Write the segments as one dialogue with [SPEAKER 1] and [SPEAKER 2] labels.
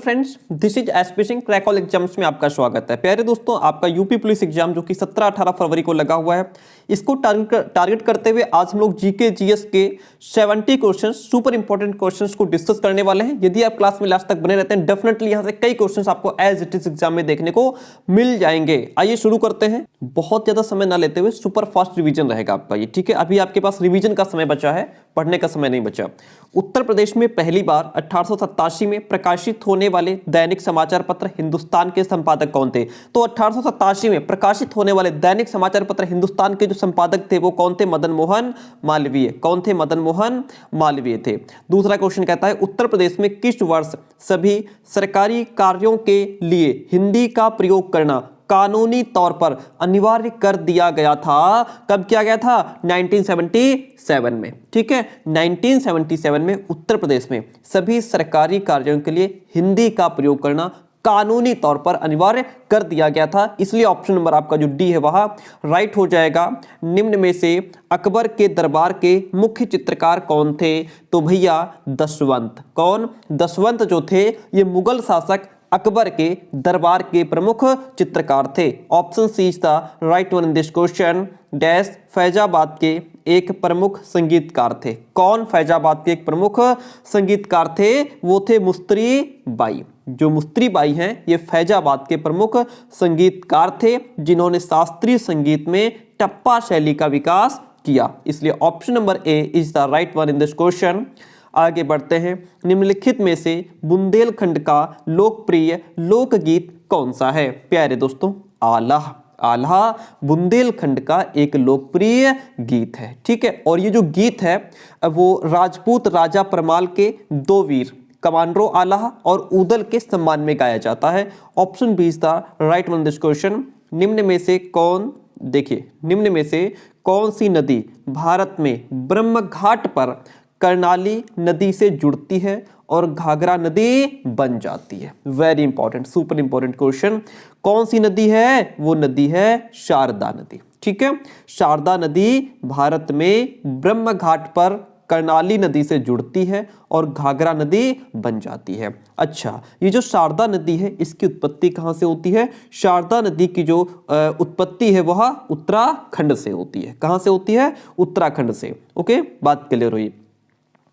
[SPEAKER 1] Friends, this is एस्पिशिंग crack all exams में आपका स्वागत है। प्यारे दोस्तों, आपका यूपी पुलिस एग्जाम जो कि 17-18 फरवरी को लगा हुआ है, इसको टारगेट करते हुए आज हम लोग जीके जीएस के 70 क्वेश्चंस, सुपर इंपॉर्टेंट क्वेश्चंस को डिस्कस करने वाले हैं। यदि आप क्लास में लास्ट तक बने रहते हैं, डेफिनेटली यहां से कई क्वेश्चंस आपको एज इट इज एग्जाम में देखने को मिल जाएंगे। आइए शुरू करते हैं। बहुत ज्यादा समय ना लेते हुए सुपर फास्ट रिवीजन रहेगा आपका ये, ठीक है। अभी आपके पास रिवीजन का समय बचा है, पढ़ने का समय नहीं बचा। उत्तर प्रदेश में पहली बार 1887 में प्रकाशित होने वाले दैनिक समाचार पत्र हिंदुस्तान के संपादक कौन थे? तो 1887 में प्रकाशित होने वाले दैनिक समाचार पत्र हिंदुस्तान के जो संपादक थे वो कौन थे? मदन मोहन मालवीय। कौन थे? मदन मोहन मालवीय थे। दूसरा क्वेश्चन कहता है, उत्तर प्रदेश में किस वर्ष सभी सरकारी कार्यों के लिए हिंदी का प्रयोग करना कानूनी तौर पर अनिवार्य कर दिया गया था? कब किया गया था? 1977 में, ठीक है। 1977 में उत्तर प्रदेश में सभी सरकारी कार्यों के लिए हिंदी का प्रयोग करना कानूनी तौर पर अनिवार्य कर दिया गया था। इसलिए ऑप्शन नंबर आपका जो डी है वह राइट हो जाएगा। निम्न में से अकबर के दरबार के मुख्य चित्रकार कौन थे? तो भैया दशवंत। कौन? दशवंत जो थे ये मुगल शासक अकबर के दरबार के प्रमुख चित्रकार थे। Option C is the right one in this question. Dash Faizabad के एक प्रमुख संगीतकार थे। कौन फैजाबाद के एक प्रमुख संगीतकार थे? वो थे मुस्त्री बाई। जो मुस्त्री बाई हैं ये फैजाबाद के प्रमुख संगीतकार थे जिन्होंने शास्त्रीय संगीत में टप्पा शैली का विकास किया। इसलिए option number A is the right one in this question. आगे बढ़ते हैं। निम्नलिखित में से बुंदेलखंड का लोकप्रिय लोकगीत कौन सा है? प्यारे दोस्तों, आल्हा। आल्हा बुंदेलखंड का एक लोकप्रिय गीत है, ठीक है। और ये जो गीत है वो राजपूत राजा परमाल के दो वीर कमांडरो आल्हा और उदल के सम्मान में गाया जाता है। Option B is the right one this question. निम्न में से कौन, देखिए, निम्न में से कौन सी नदी भारत में ब्रह्म घाट पर कर्णाली नदी से जुड़ती है और घाघरा नदी बन जाती है? Very important, super important question. कौन सी नदी है? वो नदी है शारदा नदी, ठीक है। शारदा नदी भारत में ब्रह्म घाट पर कर्णाली नदी से जुड़ती है और घाघरा नदी बन जाती है। अच्छा, ये जो शारदा नदी है इसकी उत्पत्ति कहाँ से होती है? शारदा नदी की जो उत्पत्ति है वह उत्तराखंड से होती है। कहाँ से होती है? उत्तराखंड से। ओके, बात क्लियर हुई।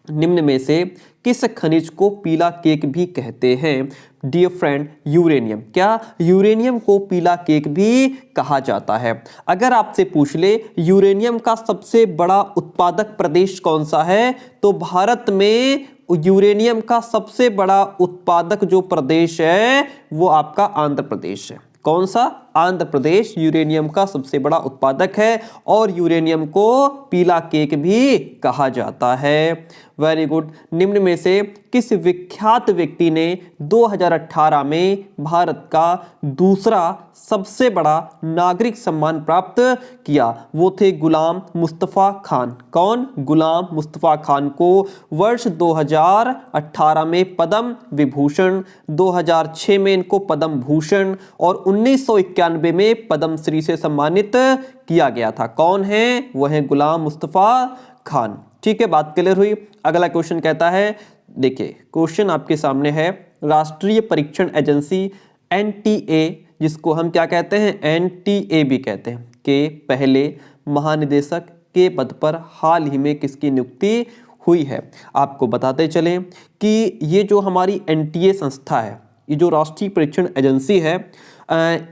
[SPEAKER 1] निम्न में से किस खनिज को पीला केक भी कहते हैं? Dear friend, uranium. क्या? यूरेनियम को पीला केक भी कहा जाता है। अगर आपसे पूछ ले यूरेनियम का सबसे बड़ा उत्पादक प्रदेश कौन सा है, तो भारत में यूरेनियम का सबसे बड़ा उत्पादक जो प्रदेश है वो आपका आंध्र प्रदेश है। कौन सा? आंध्र प्रदेश यूरेनियम का सबसे बड़ा उत्पादक है और यूरेनियम को पीला केक भी कहा जाता है। Very good. निम्न में से किस विख्यात व्यक्ति ने 2018 में भारत का दूसरा सबसे बड़ा नागरिक सम्मान प्राप्त किया? वो थे गुलाम मुस्तफा खान। कौन? गुलाम मुस्तफा खान को वर्ष 2018 में पद्म विभूषण, 2006 में इनको पद्म भूषण और 1991 में पद्मश्री से सम्मानित किया गया था। कौन है? वो है गुलाम मुस्तफा खान, ठीक है। बात क्लियर हुई। अगला क्वेश्चन कहता है, देखिए क्वेश्चन आपके सामने है, राष्ट्रीय परीक्षण एजेंसी एनटीए, जिसको हम क्या कहते हैं? एनटीए भी कहते हैं, के पहले महानिदेशक के पद पर हाल ही में किसकी नियुक्ति हुई है? आपको बताते चलें कि ये जो हमारी एनटीए संस्था है, ये जो राष्ट्रीय परीक्षण एजेंसी है,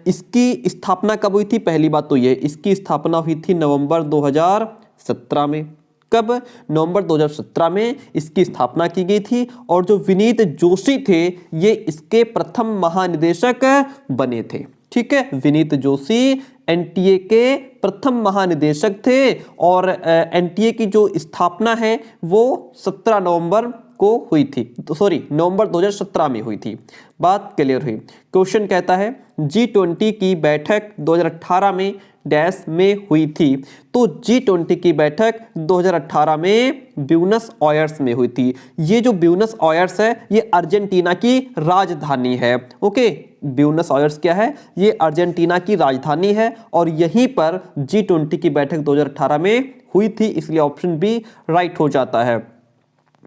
[SPEAKER 1] इसकी स्थापना कब हुई थी? पहली बात तो ये, इसकी स्थापना हुई थी नवंबर 2017 में। कब? नवंबर 2017 में इसकी स्थापना की गई थी और जो विनीत जोशी थे ये इसके प्रथम महानिदेशक बने थे, ठीक है। विनीत जोशी एनटीए के प्रथम महानिदेशक थे और एनटीए की जो स्थापना है वो 17 नवंबर को हुई थी, तो सॉरी नवंबर 2017 में हुई थी। बात क्लियर हुई। क्वेश्चन कहता है, G20 की बैठक 2018 में डैश में हुई थी? तो G20 की बैठक 2018 में ब्यूनस आयर्स में हुई थी। ये जो ब्यूनस आयर्स है ये अर्जेंटीना की राजधानी है। ओके, ब्यूनस आयर्स क्या है? ये अर्जेंटीना की राजधानी है और यहीं पर G20 की बैठक 2018 में हुई थी। इसलिए ऑप्शन बी राइट हो जाता है।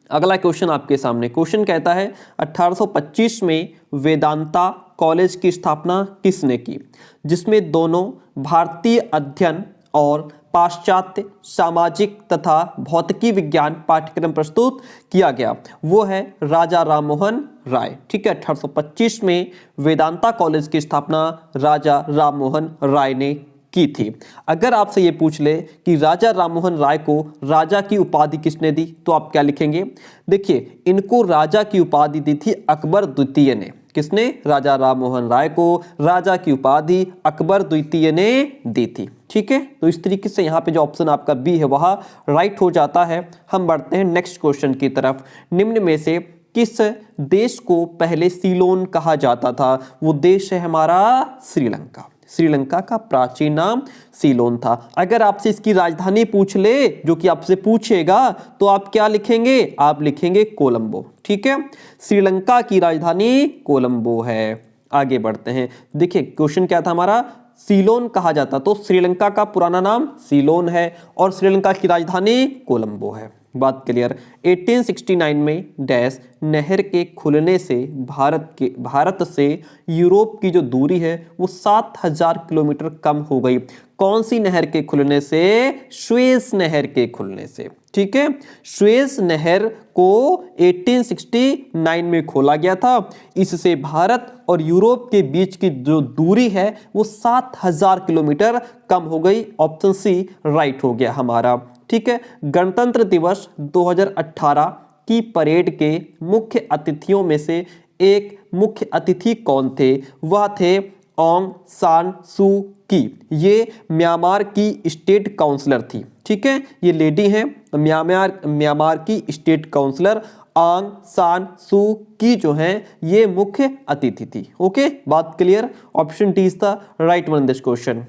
[SPEAKER 1] अगला क्वेश्चन आपके सामने, क्वेश्चन कहता है 1825 में वेदांता कॉलेज की स्थापना किसने की, जिसमें दोनों भारतीय अध्ययन और पाश्चात्य सामाजिक तथा भौतिकी विज्ञान पाठ्यक्रम प्रस्तुत किया गया, वो है राजा राममोहन राय। ठीक है, 1825 में वेदांता कॉलेज की स्थापना राजा राममोहन राय ने की थी। अगर आपसे ये पूछ ले कि राजा राममोहन राय को राजा की उपाधि किसने दी, तो आप क्या लिखेंगे? देखिए, इनको राजा की उपाधि दी थी अकबर द्वितीय ने। किसने? राजा राममोहन राय को राजा की उपाधि अकबर द्वितीय ने दी थी। ठीक है, तो इस तरीके से यहाँ पे जो ऑप्शन आपका बी है वह राइट हो जाता है। हम बढ़ते हैं नेक्स्ट क्वेश्चन की तरफ। निम्न में से किस देश को पहले सीलोन कहा जाता था? वो देश है हमारा श्रीलंका। श्रीलंका का प्राचीन नाम सीलोन था। अगर आपसे इसकी राजधानी पूछ ले, जो कि आपसे पूछेगा, तो आप क्या लिखेंगे? आप लिखेंगे कोलंबो। ठीक है, श्रीलंका की राजधानी कोलंबो है। आगे बढ़ते हैं। देखिए, क्वेश्चन क्या था हमारा? सीलोन कहा जाता, तो श्रीलंका का पुराना नाम सीलोन है और श्रीलंका की राजधानी कोलंबो है। बात क्लियर। 1869 में डैश नहर के खुलने से भारत से यूरोप की जो दूरी है वो 7000 किलोमीटर कम हो गई। कौन सी नहर के खुलने से? सुएज नहर के खुलने से। ठीक है, सुएज नहर को 1869 में खोला गया था। इससे भारत और यूरोप के बीच की जो दूरी है वो 7000 किलोमीटर कम हो गई। ऑप्शन सी राइट हो गया हमारा। ठीक है, गणतंत्र दिवस 2018 की परेड के मुख्य अतिथियों में से एक मुख्य अतिथि कौन थे? वह थे ऑंग सान सू की। ये म्यांमार की स्टेट काउंसलर थी। ठीक है, ये लेडी हैं म्यांमार की स्टेट काउंसलर ऑंग सान सू की जो हैं ये मुख्य अतिथि थी। ओके, बात clear. Option D is the right one this question.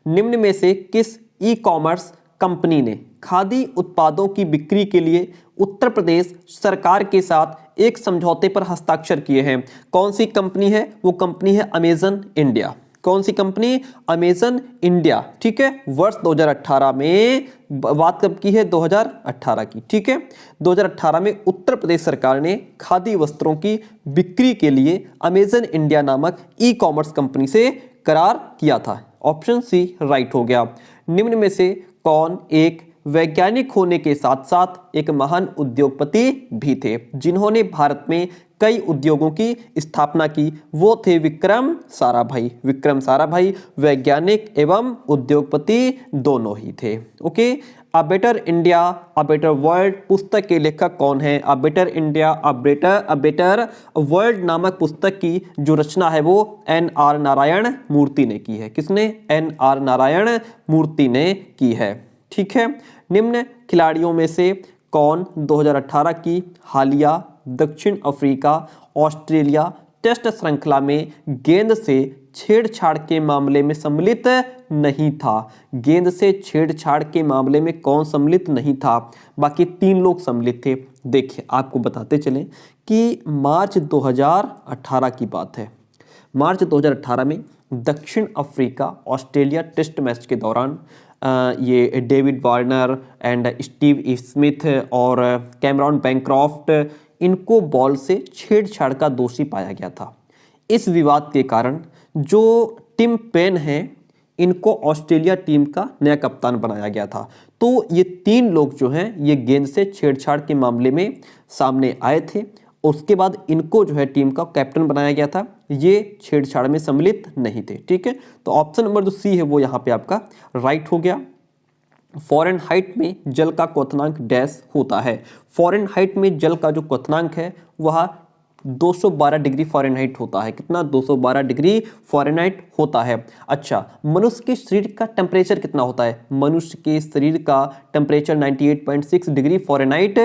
[SPEAKER 1] निम्न में से किस ई कॉमर्स कंपनी ने खादी उत्पादों की बिक्री के लिए उत्तर प्रदेश सरकार के साथ एक समझौते पर हस्ताक्षर किए हैं? कौन सी कंपनी है? वो कंपनी है अमेजन इंडिया। कौन सी कंपनी? Amazon India. ठीक है, वर्ष 2018 में, बात कब की है? 2018 की। ठीक है, 2018 में उत्तर प्रदेश सरकार ने खादी वस्त्रों की बिक्री के लिए अमेजन इंडिया नामक ई कॉमर्स कंपनी से करार किया था। ऑप्शन सी राइट हो गया। निम्न में से कौन एक वैज्ञानिक होने के साथ साथ एक महान उद्योगपति भी थे, जिन्होंने भारत में कई उद्योगों की स्थापना की? वो थे विक्रम साराभाई। विक्रम साराभाई वैज्ञानिक एवं उद्योगपति दोनों ही थे। Okay, a better India a better world पुस्तक के लेखक कौन है? A better India a better world नामक पुस्तक की जो रचना है वो NR नारायण मूर्ति ने की है। किसने? NR नारायण मूर्ति ने की है। ठीक है, निम्न खिलाड़ियों में से कौन 2018 की हालिया दक्षिण अफ्रीका ऑस्ट्रेलिया टेस्ट श्रृंखला में गेंद से छेड़छाड़ के मामले में सम्मिलित नहीं था? गेंद से छेड़छाड़ के मामले में कौन सम्मिलित नहीं था? बाकी 3 लोग सम्मिलित थे। देखिए, आपको बताते चलें कि मार्च 2018 की बात है। मार्च 2018 में दक्षिण अफ्रीका ऑस्ट्रेलिया टेस्ट मैच के दौरान ये David Warner and Steve Smith और कैमरॉन बैंक्रॉफ्ट, इनको बॉल से छेड़छाड़ का दोषी पाया गया था। इस विवाद के कारण जो टिम पेन है, इनको ऑस्ट्रेलिया टीम का नया कप्तान बनाया गया था। तो ये 3 लोग जो हैं ये गेंद से छेड़छाड़ के मामले में सामने आए थे। उसके बाद इनको जो है टीम का कैप्टन बनाया गया था। ये छेड़छाड़ में सम्मिलित नहीं थे। ठीक है, तो ऑप्शन नंबर जो सी है वो यहाँ पे आपका राइट हो गया। फ़ारेनहाइट में जल का क्वथनांक डैश होता है? फ़ारेनहाइट में जल का जो क्वथनांक है वह 212 डिग्री फ़ारेनहाइट होता है। कितना? 212 डिग्री फ़ारेनहाइट होता है। अच्छा, मनुष्य के शरीर का टेम्परेचर कितना होता है? मनुष्य के शरीर का टेम्परेचर 98.6 डिग्री फ़ारेनहाइट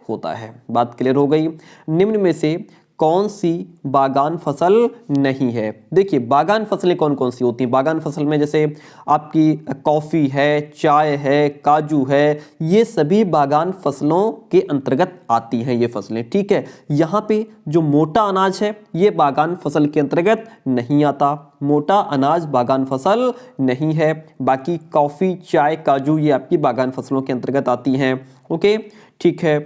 [SPEAKER 1] होता है। बात क्लियर हो गई। निम्न में से कौन सी बागान फसल नहीं है? देखिए बागान फसलें कौन कौन सी होती हैं? बागान फसल में जैसे आपकी कॉफ़ी है, चाय है, काजू है, ये सभी बागान फसलों के अंतर्गत आती हैं ये फसलें, ठीक है। यहाँ पे जो मोटा अनाज है ये बागान फसल के अंतर्गत नहीं आता, मोटा अनाज बागान फसल नहीं है। बाकी कॉफ़ी, चाय, काजू ये आपकी बागान फसलों के अंतर्गत आती हैं। ओके, ठीक है।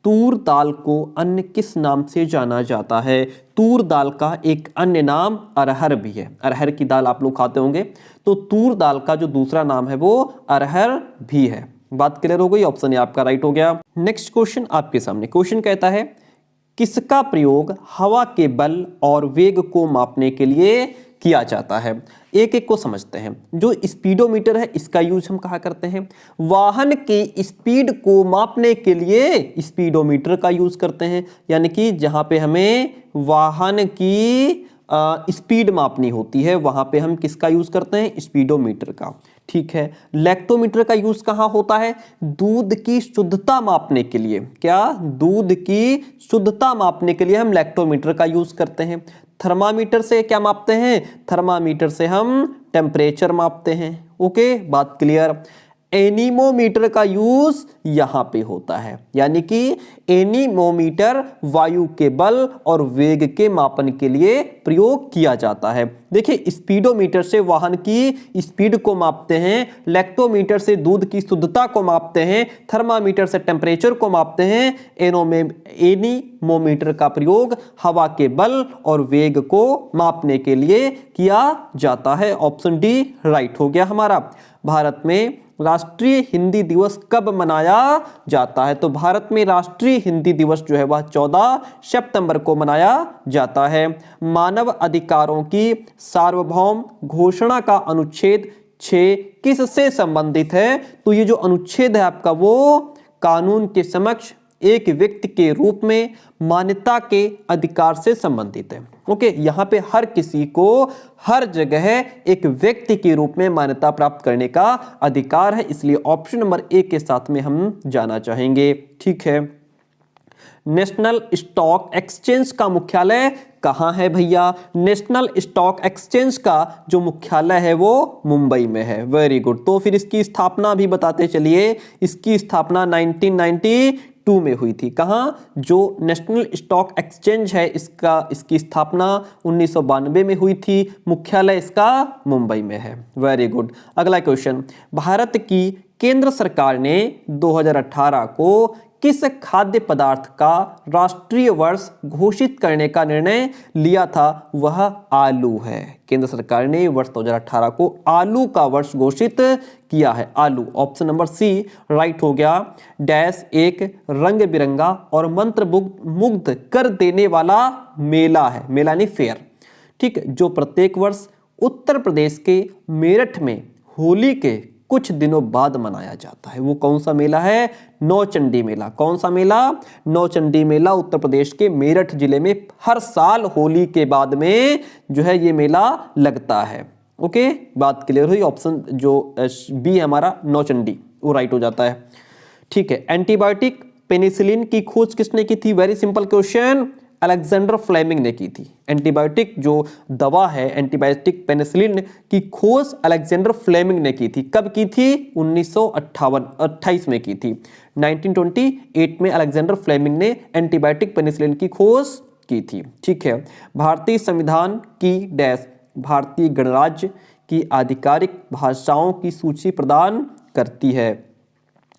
[SPEAKER 1] तूर दाल को अन्य किस नाम से जाना जाता है? तूर दाल का एक अन्य नाम अरहर भी है। अरहर की दाल आप लोग खाते होंगे, तो तूर दाल का जो दूसरा नाम है वो अरहर भी है। बात क्लियर हो गई? ऑप्शन ए आपका राइट हो गया। नेक्स्ट क्वेश्चन आपके सामने। क्वेश्चन कहता है किसका प्रयोग हवा के बल और वेग को मापने के लिए किया जाता है? एक एक को समझते हैं। जो स्पीडोमीटर है इसका यूज हम कहा करते हैं। वाहन की स्पीड को मापने के लिए स्पीडोमीटर का यूज करते हैं, यानी कि जहां पे हमें वाहन की स्पीड मापनी होती है वहां पे हम किसका यूज करते हैं? स्पीडोमीटर का, ठीक है। लैक्टोमीटर का यूज कहां होता है? दूध की शुद्धता मापने के लिए। क्या? दूध की शुद्धता मापने के लिए हम लैक्टोमीटर का यूज करते हैं। थर्मामीटर से क्या मापते हैं? थर्मामीटर से हम टेम्परेचर मापते हैं। ओके, बात क्लियर। एनीमोमीटर का यूज यहां पे होता है, यानी कि एनीमोमीटर वायु के बल और वेग के मापन के लिए प्रयोग किया जाता है। देखिए स्पीडोमीटर से वाहन की स्पीड को मापते हैं, लैक्टोमीटर से दूध की शुद्धता को मापते हैं, थर्मामीटर से टेम्परेचर को मापते हैं, एनीमोमीटर का प्रयोग हवा के बल और वेग को मापने के लिए किया जाता है। ऑप्शन डी राइट हो गया हमारा। भारत में राष्ट्रीय हिंदी दिवस कब मनाया जाता है? तो भारत में राष्ट्रीय हिंदी दिवस जो है वह 14 सितंबर को मनाया जाता है। मानव अधिकारों की सार्वभौम घोषणा का अनुच्छेद 6 किससे संबंधित है? तो ये जो अनुच्छेद है आपका वो कानून के समक्ष एक व्यक्ति के रूप में मान्यता के अधिकार से संबंधित है। ओके, यहाँ पे हर किसी को हर जगह एक व्यक्ति के रूप में मान्यता प्राप्त करने का अधिकार है, इसलिए ऑप्शन नंबर ए के साथ में हम जाना चाहेंगे, ठीक है। नेशनल स्टॉक एक्सचेंज का मुख्यालय कहाँ है भैया? नेशनल स्टॉक एक्सचेंज का जो मुख्यालय है वो मुंबई में है। Very good. तो फिर इसकी स्थापना भी बताते चलिए। इसकी स्थापना 1992 में हुई थी। कहाँ? जो नेशनल स्टॉक एक्सचेंज है इसकी स्थापना 1992 में हुई थी। मुख्यालय इसका मुंबई में है। Very good. अगला क्वेश्चन, भारत की केंद्र सरकार ने 2018 को किस खाद्य पदार्थ का राष्ट्रीय वर्ष घोषित करने का निर्णय लिया था? वह आलू है। केंद्र सरकार ने वर्ष 2018 को आलू का वर्ष घोषित किया है। आलू, ऑप्शन नंबर सी राइट हो गया। डैश एक रंग बिरंगा और मंत्र मुग्ध कर देने वाला मेला है। मेला नहीं, फेयर, ठीक है, जो प्रत्येक वर्ष उत्तर प्रदेश के मेरठ में होली के कुछ दिनों बाद मनाया जाता है। वो कौन सा मेला है? नौचंडी मेला। कौन सा मेला? नौचंडी मेला उत्तर प्रदेश के मेरठ जिले में हर साल होली के बाद में जो है ये मेला लगता है। ओके, बात क्लियर हुई। ऑप्शन जो बी है हमारा नौचंडी वो राइट हो जाता है, ठीक है। एंटीबायोटिक पेनिसिलिन की खोज किसने की थी? Very simple question, Alexander Fleming ने की थी। एंटीबायोटिक जो दवा है एंटीबायोटिक पेनिसिलिन की खोज अलेक्जेंडर फ्लेमिंग ने की थी। कब की थी? 1928 में की थी। 1928 में अलेक्जेंडर फ्लेमिंग ने एंटीबायोटिक पेनिसिलिन की खोज की थी, ठीक है। भारतीय संविधान की डैश भारतीय गणराज्य की आधिकारिक भाषाओं की सूची प्रदान करती है।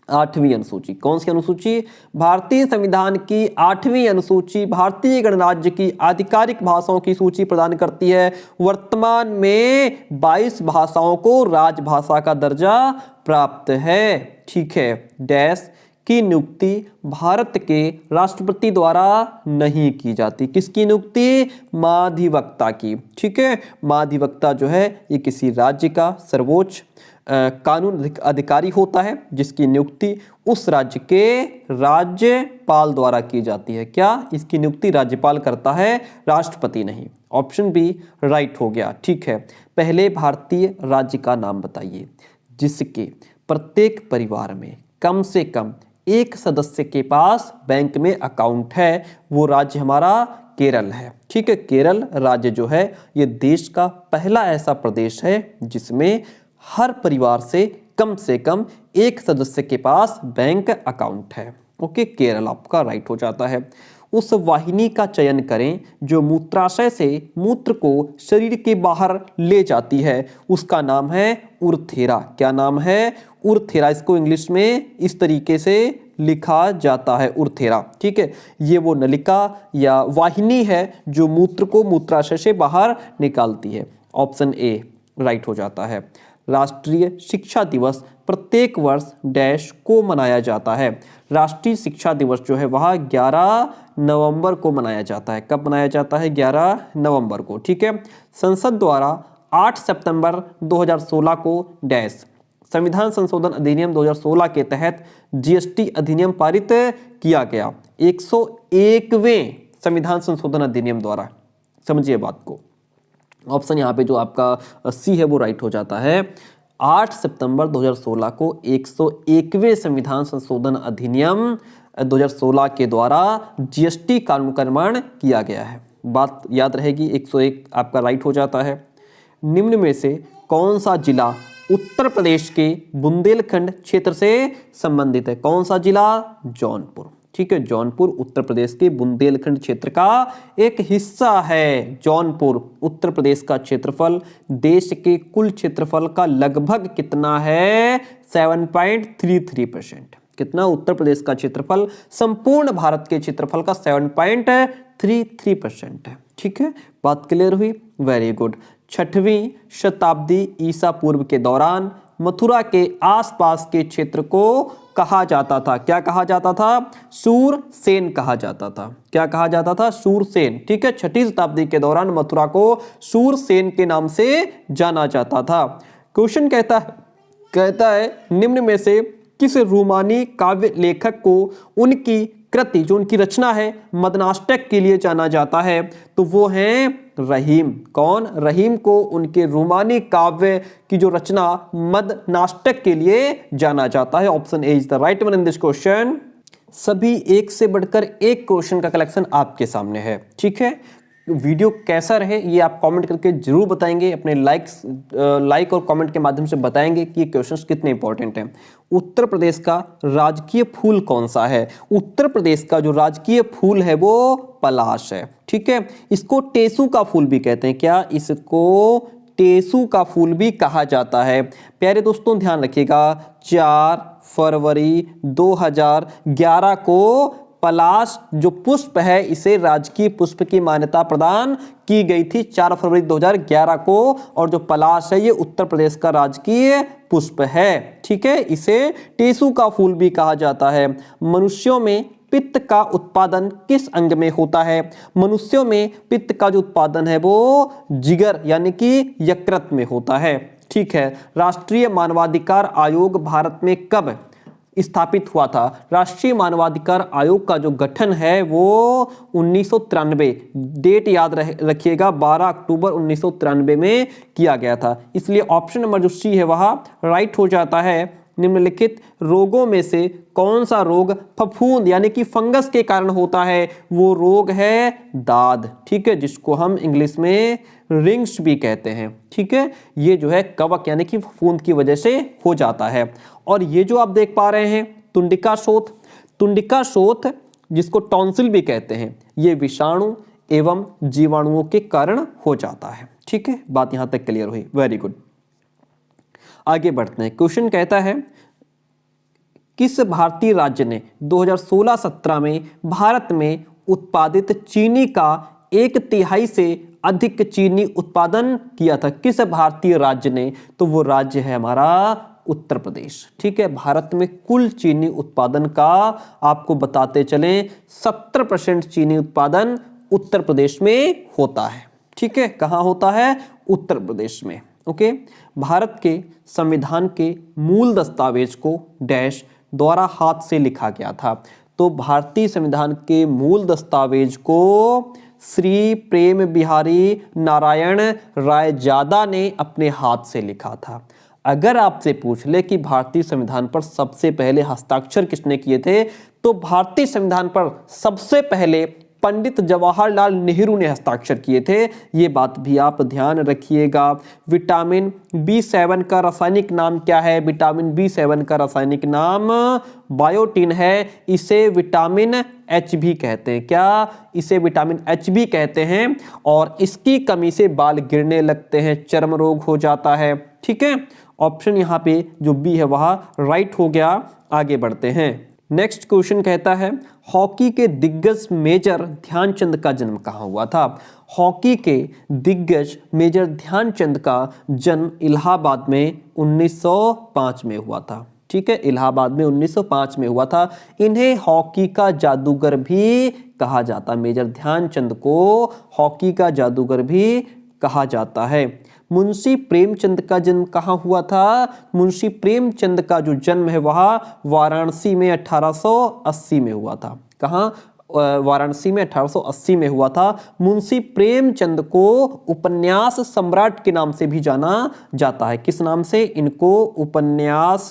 [SPEAKER 1] 8वीं अनुसूची। कौन सी अनुसूची? भारतीय संविधान की 8वीं अनुसूची भारतीय गणराज्य की आधिकारिक भाषाओं की सूची प्रदान करती है। वर्तमान में 22 भाषाओं को राजभाषा का दर्जा प्राप्त है, ठीक है। डैश की नियुक्ति भारत के राष्ट्रपति द्वारा नहीं की जाती। किसकी नियुक्ति? महाधिवक्ता की, ठीक है। महाधिवक्ता जो है ये किसी राज्य का सर्वोच्च कानून अधिकारी होता है जिसकी नियुक्ति उस राज्य के राज्यपाल द्वारा की जाती है। क्या? इसकी नियुक्ति राज्यपाल करता है, राष्ट्रपति नहीं। ऑप्शन बी राइट हो गया, ठीक है। पहले भारतीय राज्य का नाम बताइए जिसके प्रत्येक परिवार में कम से कम एक सदस्य के पास बैंक में अकाउंट है, वो राज्य हमारा केरल है। ठीक है, केरल राज्य जो है ये देश का पहला ऐसा प्रदेश है जिसमें हर परिवार से कम एक सदस्य के पास बैंक अकाउंट है। ओके, केरल आपका राइट हो जाता है। उस वाहिनी का चयन करें जो मूत्राशय से मूत्र को शरीर के बाहर ले जाती है, उसका नाम है उरथेरा। क्या नाम है? उरथेरा। इसको इंग्लिश में इस तरीके से लिखा जाता है, उरथेरा। ठीक है, ये वो नलिका या वाहिनी है जो मूत्र को मूत्राशय से बाहर निकालती है। ऑप्शन ए राइट हो जाता है। राष्ट्रीय शिक्षा दिवस प्रत्येक वर्ष डैश को मनाया जाता है। राष्ट्रीय शिक्षा दिवस जो है वह 11 नवंबर को मनाया जाता है। कब मनाया जाता है? 11 नवंबर को। ठीक है, संसद द्वारा 8 सितंबर 2016 को डैश संविधान संशोधन अधिनियम 2016 के तहत जीएसटी अधिनियम पारित किया गया। 101वें संविधान संशोधन अधिनियम द्वारा। समझिए बात को। ऑप्शन यहाँ पे जो आपका सी है वो राइट हो जाता है। 8 सितंबर 2016 को 101वें संविधान संशोधन अधिनियम 2016 के द्वारा जीएसटी कानून का निर्माण किया गया है। बात याद रहेगी, 101 आपका राइट हो जाता है। निम्न में से कौन सा जिला उत्तर प्रदेश के बुंदेलखंड क्षेत्र से संबंधित है? कौन सा जिला? जौनपुर। ठीक है, जौनपुर उत्तर प्रदेश के बुंदेलखंड क्षेत्र का एक हिस्सा है। जौनपुर उत्तर प्रदेश का क्षेत्रफल देश के कुल क्षेत्रफल का लगभग कितना है? 7.33%। कितना? उत्तर प्रदेश का क्षेत्रफल संपूर्ण भारत के क्षेत्रफल का 7.33% है। ठीक है, बात क्लियर हुई? Very good. 6वीं शताब्दी ईसा पूर्व के दौरान मथुरा के आसपास के क्षेत्र को कहा जाता था। क्या कहा जाता था? शूरसेन कहा जाता था। क्या कहा जाता था? शूरसेन। ठीक है, 6वीं शताब्दी के दौरान मथुरा को शूरसेन के नाम से जाना जाता था। क्वेश्चन कहता है निम्न में से किस रोमानी काव्य लेखक को उनकी कृति जो उनकी रचना है मदनाष्टक के लिए जाना जाता है? तो वो हैं रहीम। कौन? रहीम को उनके रोमानी काव्य की जो रचना मदनाष्टक के लिए जाना जाता है। Option A is the right one in this question. सभी एक से बढ़कर एक क्वेश्चन का कलेक्शन आपके सामने है। ठीक है, वीडियो कैसा रहे ये आप कमेंट करके जरूर बताएंगे। अपने लाइक और कमेंट के माध्यम से बताएंगे कि ये क्वेश्चंस कितने इंपॉर्टेंट हैं। उत्तर प्रदेश का राजकीय फूल कौन सा है? उत्तर प्रदेश का जो राजकीय फूल है वो पलाश है। ठीक है, इसको टेसू का फूल भी कहते हैं। क्या? इसको टेसू का फूल भी कहा जाता है। प्यारे दोस्तों ध्यान रखिएगा, 4 फरवरी 2011 को पलाश जो पुष्प है इसे राजकीय पुष्प की मान्यता प्रदान की गई थी 4 फरवरी 2011 को। और जो पलाश है ये उत्तर प्रदेश का राजकीय पुष्प है। ठीक है, इसे टेसू का फूल भी कहा जाता है। मनुष्यों में पित्त का उत्पादन किस अंग में होता है? मनुष्यों में पित्त का जो उत्पादन है वो जिगर यानी कि यकृत में होता है। ठीक है, राष्ट्रीय मानवाधिकार आयोग भारत में कब स्थापित हुआ था? राष्ट्रीय मानवाधिकार आयोग का जो गठन है वो 1993, डेट याद रखिएगा, 12 अक्टूबर 1993 में किया गया था। इसलिए ऑप्शन नंबर जो सी है वह राइट हो जाता है। निम्नलिखित रोगों में से कौन सा रोग फफूंद यानी कि फंगस के कारण होता है? वो रोग है दाद। ठीक है, जिसको हम इंग्लिश में रिंग्स भी कहते हैं। ठीक है, ये जो है कवक यानी कि फफूंद की वजह से हो जाता है। और ये जो आप देख पा रहे हैं तुंडिका शोथ जिसको टॉन्सिल भी कहते हैं, ये विषाणु एवं जीवाणुओं के कारण हो जाता है। ठीक है, बात यहां तक क्लियर हुई? Very good. आगे बढ़ते हैं। क्वेश्चन कहता है किस भारतीय राज्य ने 2016-17 में भारत में उत्पादित चीनी का 1/3 से अधिक चीनी उत्पादन किया था? किस भारतीय राज्य ने? तो वो राज्य है हमारा उत्तर प्रदेश। ठीक है, भारत में कुल चीनी उत्पादन का आपको बताते चलें 70% चीनी उत्पादन उत्तर प्रदेश में होता है। ठीक है, कहां होता है? उत्तर प्रदेश में। ओके, भारत के संविधान के मूल दस्तावेज को डैश द्वारा हाथ से लिखा गया था? तो भारतीय संविधान के मूल दस्तावेज को श्री प्रेम बिहारी नारायण रायजादा ने अपने हाथ से लिखा था। अगर आपसे पूछ ले कि भारतीय संविधान पर सबसे पहले हस्ताक्षर किसने किए थे, तो भारतीय संविधान पर सबसे पहले पंडित जवाहरलाल नेहरू ने हस्ताक्षर किए थे। ये बात भी आप ध्यान रखिएगा। विटामिन B7 का रासायनिक नाम क्या है? विटामिन B7 का रासायनिक नाम बायोटिन है। इसे विटामिन H भी कहते हैं। क्या? इसे विटामिन H भी कहते हैं। और इसकी कमी से बाल गिरने लगते हैं, चर्म रोग हो जाता है। ठीक है, ऑप्शन यहाँ पे जो बी है वह राइट हो गया। आगे बढ़ते हैं। नेक्स्ट क्वेश्चन कहता है, हॉकी के दिग्गज मेजर ध्यानचंद का जन्म कहाँ हुआ था? हॉकी के दिग्गज मेजर ध्यानचंद का जन्म इलाहाबाद में 1905 में हुआ था। ठीक है, इलाहाबाद में 1905 में हुआ था। इन्हें हॉकी का जादूगर भी कहा जाता है। मेजर ध्यानचंद को हॉकी का जादूगर भी कहा जाता है। मुंशी प्रेमचंद का जन्म कहाँ हुआ था? मुंशी प्रेमचंद का जो जन्म है वह वाराणसी में 1880 में हुआ था। कहाँ? वाराणसी में 1880 में हुआ था। मुंशी प्रेमचंद को उपन्यास सम्राट के नाम से भी जाना जाता है। किस नाम से? इनको उपन्यास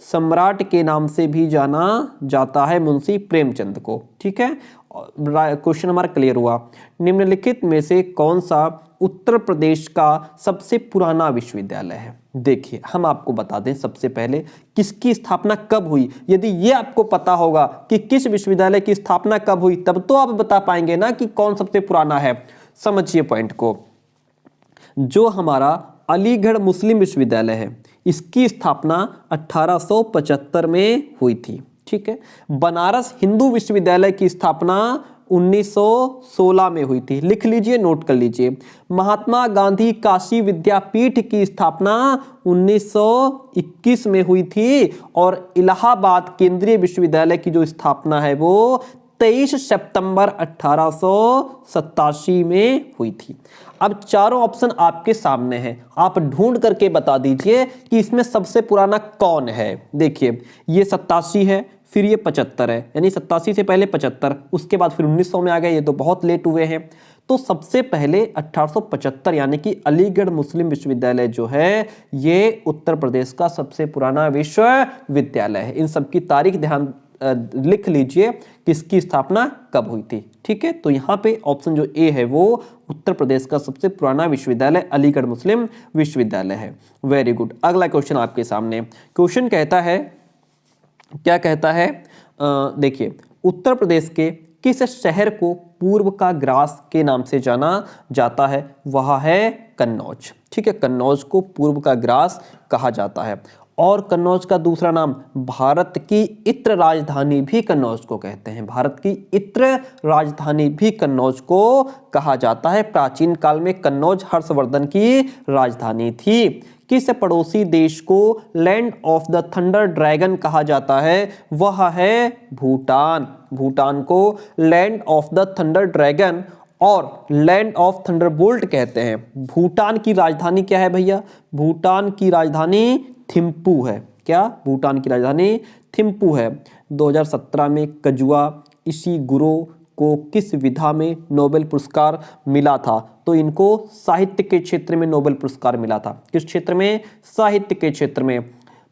[SPEAKER 1] सम्राट के नाम से भी जाना जाता है, मुंशी प्रेमचंद को। ठीक है, क्वेश्चन हमारा क्लियर हुआ। निम्नलिखित में से कौन सा उत्तर प्रदेश का सबसे पुराना विश्वविद्यालय है? देखिए, हम आपको बता दें सबसे पहले किसकी स्थापना कब हुई। यदि ये आपको पता होगा कि किस विश्वविद्यालय की स्थापना कब हुई, तब तो आप बता पाएंगे ना कि कौन सबसे पुराना है। समझिए पॉइंट को। जो हमारा अलीगढ़ मुस्लिम विश्वविद्यालय है, इसकी स्थापना 1875 में हुई थी। ठीक है, बनारस हिंदू विश्वविद्यालय की स्थापना 1916 में हुई थी। लिख लीजिए, नोट कर लीजिए। महात्मा गांधी काशी विद्यापीठ की स्थापना 1921 में हुई थी। और इलाहाबाद केंद्रीय विश्वविद्यालय की जो स्थापना है वो 23 सितंबर 1887 में हुई थी। अब चारों ऑप्शन आपके सामने हैं, आप ढूंढ करके बता दीजिए कि इसमें सबसे पुराना कौन है। देखिए, ये 87 है, फिर ये 75 है, यानी 87 से पहले 75, उसके बाद फिर 1900 में आ गए। ये तो बहुत लेट हुए हैं। तो सबसे पहले 1875 यानी कि अलीगढ़ मुस्लिम विश्वविद्यालय जो है ये उत्तर प्रदेश का सबसे पुराना विश्वविद्यालय है। इन सब की तारीख ध्यान लिख लीजिए, किसकी स्थापना कब हुई थी। ठीक है, तो यहाँ पे ऑप्शन जो ए है वो उत्तर प्रदेश का सबसे पुराना विश्वविद्यालय अलीगढ़ मुस्लिम विश्वविद्यालय है। Very good. अगला क्वेश्चन आपके सामने। क्वेश्चन कहता है, क्या कहता है? देखिए, उत्तर प्रदेश के किस शहर को पूर्व का ग्रास के नाम से जाना जाता है? वह है कन्नौज। ठीक है, कन्नौज को पूर्व का ग्रास कहा जाता है। और कन्नौज का दूसरा नाम, भारत की इत्र राजधानी भी कन्नौज को कहते हैं। भारत की इत्र राजधानी भी कन्नौज को कहा जाता है। प्राचीन काल में कन्नौज हर्षवर्धन की राजधानी थी। किस पड़ोसी देश को land of the thunder dragon कहा जाता है? वह है भूटान। भूटान को land of the thunder dragon और लैंड ऑफ थंडरबोल्ट कहते हैं। भूटान की राजधानी क्या है भैया? भूटान की राजधानी थिम्पू है। क्या? भूटान की राजधानी थिम्पू है। 2017 में कजुआ इशिगुरो को किस विधा में नोबेल पुरस्कार मिला था? तो इनको साहित्य के क्षेत्र में नोबेल पुरस्कार मिला था। किस क्षेत्र में? साहित्य के क्षेत्र में।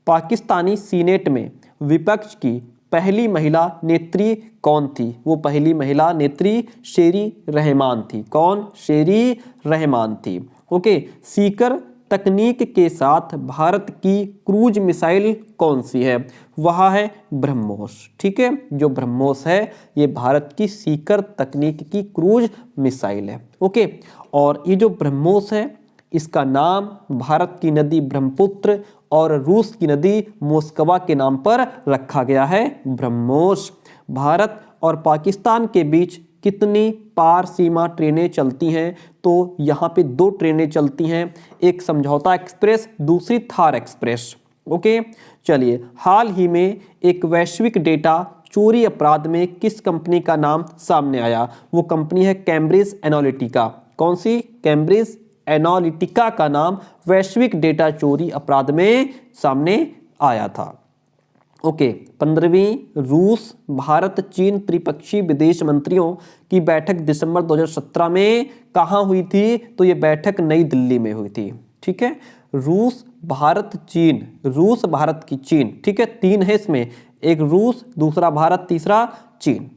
[SPEAKER 1] पाकिस्तानी सीनेट में विपक्ष की पहली महिला नेत्री कौन थी? वो पहली महिला नेत्री शेरी रहमान थी। कौन? शेरी रहमान थी। ओके, सीकर तकनीक के साथ भारत की क्रूज मिसाइल कौन सी है? वह है ब्रह्मोस। ठीक है, जो ब्रह्मोस है ये भारत की सीकर तकनीक की क्रूज मिसाइल है। ओके, और ये जो ब्रह्मोस है इसका नाम भारत की नदी ब्रह्मपुत्र और रूस की नदी मोस्कवा के नाम पर रखा गया है, ब्रह्मोस। भारत और पाकिस्तान के बीच कितनी पार सीमा ट्रेनें चलती हैं? तो यहाँ पे 2 ट्रेनें चलती हैं, एक समझौता एक्सप्रेस, दूसरी थार एक्सप्रेस। ओके, चलिए, हाल ही में एक वैश्विक डेटा चोरी अपराध में किस कंपनी का नाम सामने आया? वो कंपनी है कैम्ब्रिज एनालिटिका। कौन सी? कैम्ब्रिज एनालिटिका का नाम वैश्विक डेटा चोरी अपराध में सामने आया था। ओके, 15वीं रूस भारत चीन त्रिपक्षीय विदेश मंत्रियों की बैठक दिसंबर 2017 में कहाँ हुई थी? तो ये बैठक नई दिल्ली में हुई थी। ठीक है, रूस भारत चीन, रूस भारत की चीन, ठीक है, तीन है इसमें, एक रूस, दूसरा भारत, तीसरा चीन,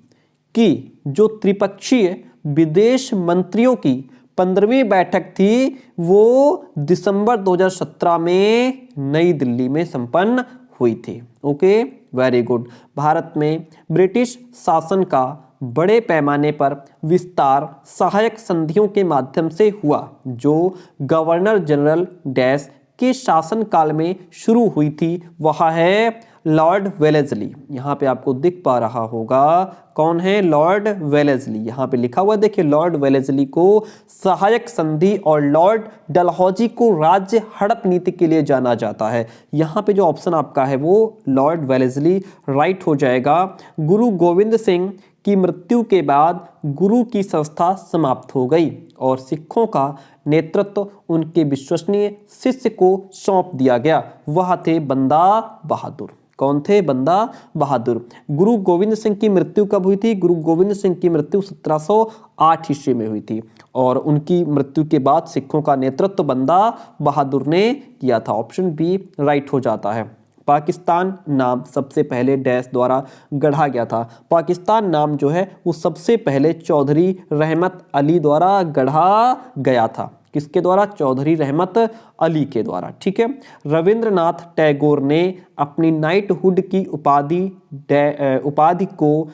[SPEAKER 1] की जो त्रिपक्षीय विदेश मंत्रियों की 15वीं बैठक थी वो दिसंबर 2017 में नई दिल्ली में संपन्न हुई थी। Okay, very good. भारत में ब्रिटिश शासन का बड़े पैमाने पर विस्तार सहायक संधियों के माध्यम से हुआ, जो गवर्नर जनरल डैश के शासनकाल में शुरू हुई थी। वह है लॉर्ड वेलेस्ली। यहाँ पे आपको दिख पा रहा होगा कौन है, लॉर्ड वेलेस्ली। यहाँ पे लिखा हुआ देखिए, लॉर्ड वेलेस्ली को सहायक संधि और लॉर्ड डलहौजी को राज्य हड़प नीति के लिए जाना जाता है। यहाँ पे जो ऑप्शन आपका है वो लॉर्ड वेलेस्ली राइट हो जाएगा। गुरु गोविंद सिंह की मृत्यु के बाद गुरु की संस्था समाप्त हो गई और सिखों का नेतृत्व उनके विश्वसनीय शिष्य को सौंप दिया गया। वह थे बंदा बहादुर। कौन थे, बंदा बहादुर। गुरु गोविंद सिंह की मृत्यु कब हुई थी? गुरु गोविंद सिंह की मृत्यु 1708 ईस्वी में हुई थी और उनकी मृत्यु के बाद सिखों का नेतृत्व बंदा बहादुर ने किया था। ऑप्शन बी राइट हो जाता है। पाकिस्तान नाम सबसे पहले डैश द्वारा गढ़ा गया था। पाकिस्तान नाम जो है वो सबसे पहले चौधरी रहमत अली द्वारा गढ़ा गया था। किसके द्वारा? चौधरी रहमत अली के द्वारा। ठीक है। रविंद्रनाथ टैगोर ने अपनी नाइटहुड की उपाधि को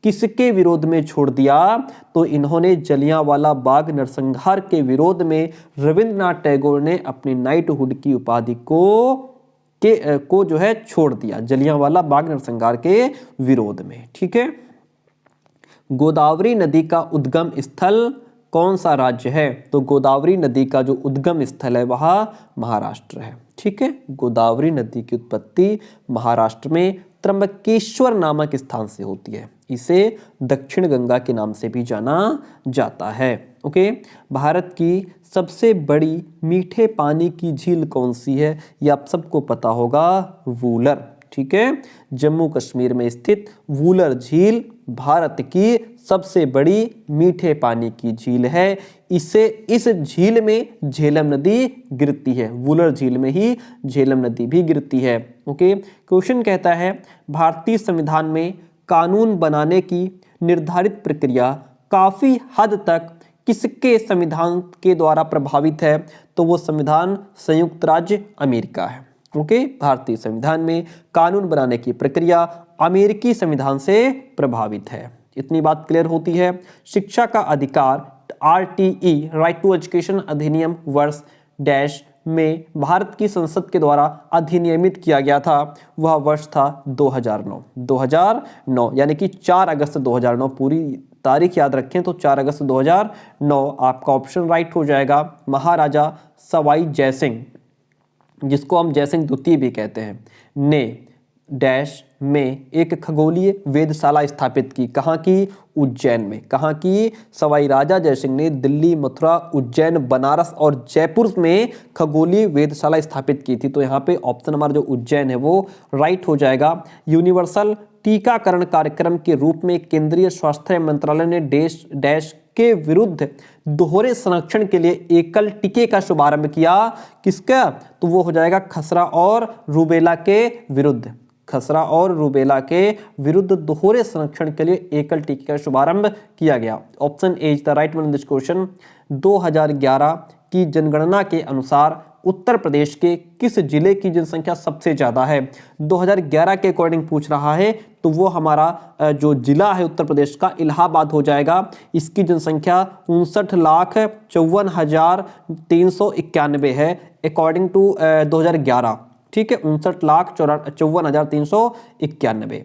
[SPEAKER 1] किसके विरोध में छोड़ दिया? तो इन्होंने जलियांवाला बाग नरसंहार के विरोध में रविंद्रनाथ टैगोर ने अपनी नाइटहुड की उपाधि को जो है छोड़ दिया, जलियांवाला बाग नरसंहार के विरोध में। ठीक है। गोदावरी नदी का उद्गम स्थल कौन सा राज्य है? तो गोदावरी नदी का जो उद्गम स्थल है वह महाराष्ट्र है। ठीक है। गोदावरी नदी की उत्पत्ति महाराष्ट्र में त्र्यंबकेश्वर नामक स्थान से होती है। इसे दक्षिण गंगा के नाम से भी जाना जाता है। ओके। भारत की सबसे बड़ी मीठे पानी की झील कौन सी है? ये आप सबको पता होगा, वूलर। ठीक है। जम्मू कश्मीर में स्थित वूलर झील भारत की सबसे बड़ी मीठे पानी की झील है। इस झील में झेलम नदी गिरती है। वूलर झील में ही झेलम नदी भी गिरती है। ओके। क्वेश्चन कहता है भारतीय संविधान में कानून बनाने की निर्धारित प्रक्रिया काफी हद तक किसके संविधान के द्वारा प्रभावित है? तो वो संविधान संयुक्त राज्य अमेरिका है। ओके। भारतीय संविधान में कानून बनाने की प्रक्रिया अमेरिकी संविधान से प्रभावित है। इतनी बात क्लियर होती है। शिक्षा का अधिकार RTE राइट टू एजुकेशन अधिनियम वर्ष डैश में भारत की संसद के द्वारा अधिनियमित किया गया था। वह वर्ष था 2009 यानी कि 4 अगस्त 2009। पूरी तारीख याद रखें तो 4 अगस्त 2009 आपका ऑप्शन राइट हो जाएगा। महाराजा सवाई जयसिंह, जिसको हम जयसिंह द्वितीय भी कहते हैं, ने डैश में एक खगोलीय वेधशाला स्थापित की। कहाँ की? उज्जैन में। कहाँ की? सवाई राजा जयसिंह ने दिल्ली, मथुरा, उज्जैन, बनारस और जयपुर में खगोलीय वेधशाला स्थापित की थी। तो यहाँ पे ऑप्शन हमारा जो उज्जैन है वो राइट हो जाएगा। यूनिवर्सल टीकाकरण कार्यक्रम के रूप में केंद्रीय स्वास्थ्य मंत्रालय ने डैश के विरुद्ध दोहरे संरक्षण के लिए एकल टीके का शुभारंभ किया। किसका? तो वो हो जाएगा खसरा और रूबेला के विरुद्ध। खसरा और रूबेला के विरुद्ध दोहरे संरक्षण के लिए एकल टीके का शुभारंभ किया गया। Option A is the right one in this question. 2011 की जनगणना के अनुसार उत्तर प्रदेश के किस जिले की जनसंख्या सबसे ज्यादा है? 2011 के अकॉर्डिंग पूछ रहा है तो वो हमारा जो जिला है उत्तर प्रदेश का इलाहाबाद हो जाएगा। इसकी जनसंख्या 59,54,391 है अकॉर्डिंग टू 2011। ठीक है। 59,54,391।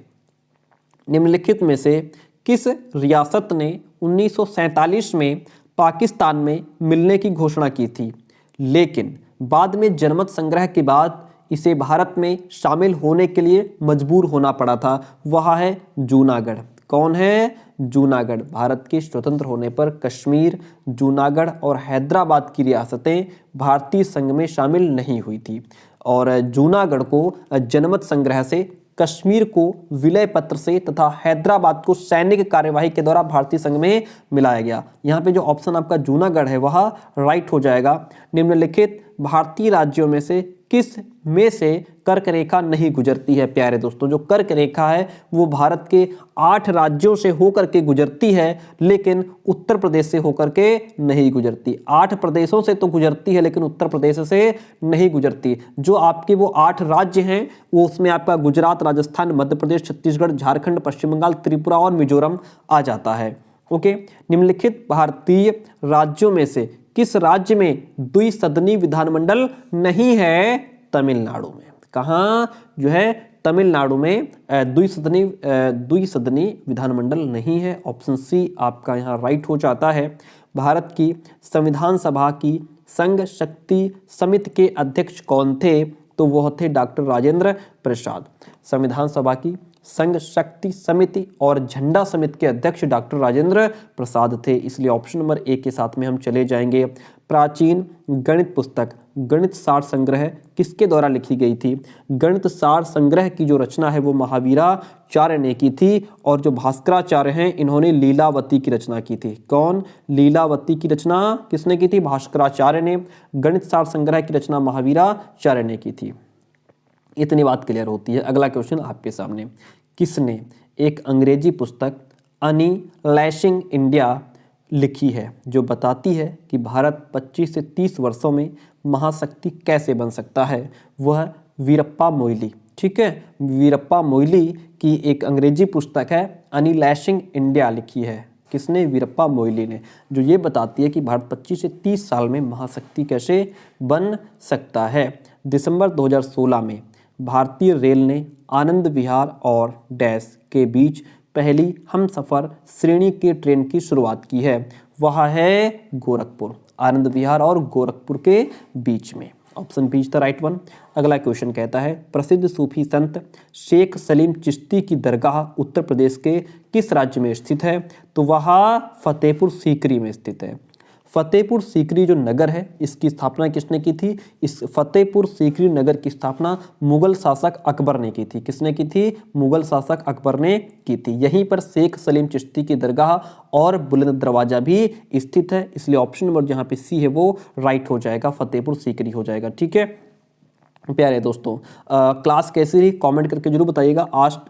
[SPEAKER 1] निम्नलिखित में से किस रियासत ने 1947 में पाकिस्तान में मिलने की घोषणा की थी, लेकिन बाद में जनमत संग्रह के बाद इसे भारत में शामिल होने के लिए मजबूर होना पड़ा था? वह है जूनागढ़। कौन है? जूनागढ़। भारत के स्वतंत्र होने पर कश्मीर, जूनागढ़ और हैदराबाद की रियासतें भारतीय संघ में शामिल नहीं हुई थी और जूनागढ़ को जनमत संग्रह से, कश्मीर को विलय पत्र से तथा हैदराबाद को सैनिक कार्यवाही के द्वारा भारतीय संघ में मिलाया गया। यहाँ पे जो ऑप्शन आपका जूनागढ़ है वह राइट हो जाएगा। निम्नलिखित भारतीय राज्यों में से किस में से कर्क रेखा नहीं गुजरती है? प्यारे दोस्तों, जो कर्क रेखा है वो भारत के 8 राज्यों से होकर के गुजरती है, लेकिन उत्तर प्रदेश से होकर के नहीं गुजरती। 8 प्रदेशों से तो गुजरती है, लेकिन उत्तर प्रदेश से नहीं गुजरती। जो आपके वो 8 राज्य हैं वो उसमें आपका गुजरात, राजस्थान, मध्य प्रदेश, छत्तीसगढ़, झारखंड, पश्चिम बंगाल, त्रिपुरा और मिजोरम आ जाता है। ओके, निम्नलिखित भारतीय राज्यों में से किस राज्य में द्विसदनी विधानमंडल नहीं है? तमिलनाडु में। कहाँ जो है? तमिलनाडु में द्विसदनी विधानमंडल नहीं है। ऑप्शन सी आपका यहाँ राइट हो जाता है। भारत की संविधान सभा की संघ शक्ति समिति के अध्यक्ष कौन थे? तो वह थे डॉक्टर राजेंद्र प्रसाद। संविधान सभा की संघ शक्ति समिति और झंडा समिति के अध्यक्ष डॉक्टर राजेंद्र प्रसाद थे, इसलिए ऑप्शन नंबर ए के साथ में हम चले जाएंगे। प्राचीन गणित पुस्तक गणित सार संग्रह किसके द्वारा लिखी गई थी? गणित सार संग्रह की जो रचना है वो महावीराचार्य ने की थी, और जो भास्कराचार्य हैं इन्होंने लीलावती की रचना की थी। कौन? लीलावती की रचना किसने की थी? भास्कराचार्य ने। गणित सार संग्रह की रचना महावीराचार्य ने की थी। इतनी बात क्लियर होती है। अगला क्वेश्चन आपके सामने, किसने एक अंग्रेजी पुस्तक अनलैशिंग इंडिया लिखी है जो बताती है कि भारत 25 से 30 वर्षों में महाशक्ति कैसे बन सकता है? वह वीरप्पा मोइली। ठीक है, वीरप्पा मोइली की एक अंग्रेजी पुस्तक है अनलैशिंग इंडिया लिखी है। किसने? वीरप्पा मोइली ने, जो ये बताती है कि भारत 25 से 30 साल में महाशक्ति कैसे बन सकता है। दिसंबर 2016 में भारतीय रेल ने आनंद विहार और डैश के बीच पहली हमसफर श्रेणी के ट्रेन की शुरुआत की है। वह है गोरखपुर। आनंद विहार और गोरखपुर के बीच में। Option B is the right one. अगला क्वेश्चन कहता है, प्रसिद्ध सूफी संत शेख सलीम चिश्ती की दरगाह उत्तर प्रदेश के किस राज्य में स्थित है? तो वह फतेहपुर सीकरी में स्थित है। फतेहपुर सीकरी जो नगर है इसकी स्थापना किसने की थी? इस फतेहपुर सीकरी नगर की स्थापना मुगल शासक अकबर ने की थी। किसने की थी? मुगल शासक अकबर ने की थी। यहीं पर शेख सलीम चिश्ती की दरगाह और बुलंद दरवाजा भी स्थित है, इसलिए ऑप्शन नंबर जहाँ पे सी है वो राइट हो जाएगा, फतेहपुर सीकरी हो जाएगा। ठीक है प्यारे दोस्तों, क्लास कैसी रही कमेंट करके जरूर बताइएगा।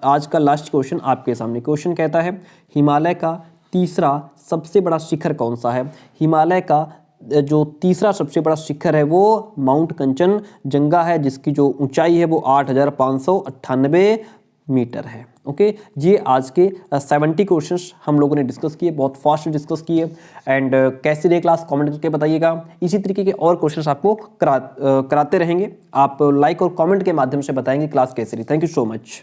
[SPEAKER 1] आज का लास्ट क्वेश्चन आपके सामने। क्वेश्चन कहता है, हिमालय का तीसरा सबसे बड़ा शिखर कौन सा है? हिमालय का जो तीसरा सबसे बड़ा शिखर है वो माउंट कंचनजंगा है, जिसकी जो ऊंचाई है वो 8598 मीटर है। ओके जी, आज के 70 क्वेश्चंस हम लोगों ने डिस्कस किए, बहुत फास्ट डिस्कस किए। एंड कैसी रही क्लास कमेंट करके बताइएगा। इसी तरीके के और क्वेश्चंस आपको कराते रहेंगे। आप लाइक और कमेंट के माध्यम से बताएंगे क्लास कैसी रही। Thank you so much.